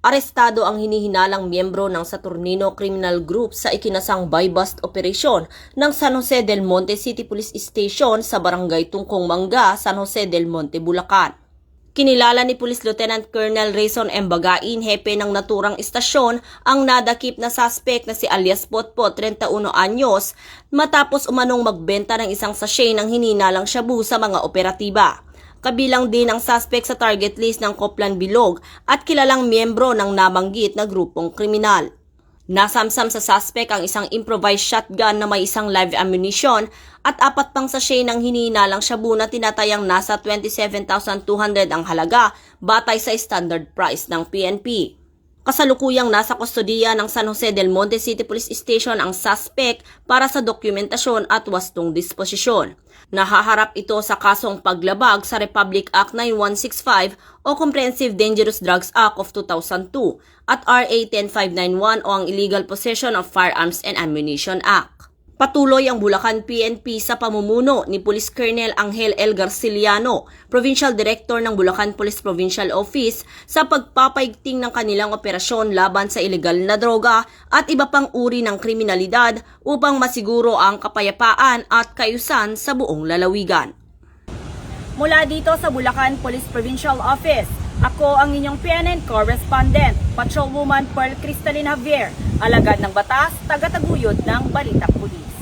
Arestado ang hinihinalang miyembro ng Saturnino Criminal Group sa ikinasang buy-bust operasyon ng San Jose del Monte City Police Station sa Barangay Tungkong Mangga, San Jose del Monte, Bulacan. Kinilala ni Police Lieutenant Colonel Rayson M. Bagain, hepe ng naturang istasyon, ang nadakip na suspect na si alias Potpot, 31 anyos, matapos umanong magbenta ng isang sachet ng hinihinalang shabu sa mga operatiba. Kabilang din ang suspect sa target list ng Coplan Bilog at kilalang miyembro ng nabanggit na grupong kriminal. Nasamsam sa suspect ang isang improvised shotgun na may isang live ammunition at 4 pang sachet ng hinihinalang shabu na tinatayang nasa 27,200 ang halaga batay sa standard price ng PNP. Kasalukuyang nasa kustodiya ng San Jose del Monte City Police Station ang suspect para sa dokumentasyon at wastong disposisyon. Nahaharap ito sa kasong paglabag sa Republic Act 9165 o Comprehensive Dangerous Drugs Act of 2002 at RA 10591 o ang Illegal Possession of Firearms and Ammunition Act. Patuloy ang Bulacan PNP sa pamumuno ni Police Colonel Angel L. Garciliano, Provincial Director ng Bulacan Police Provincial Office, sa pagpapaigting ng kanilang operasyon laban sa ilegal na droga at iba pang uri ng kriminalidad upang masiguro ang kapayapaan at kaayusan sa buong lalawigan. Mula dito sa Bulacan Police Provincial Office, ako ang inyong PNN Correspondent, Patrolwoman Pearl Cristalina Javier, alagad ng batas, tagataguyod ng Balitang Pulis.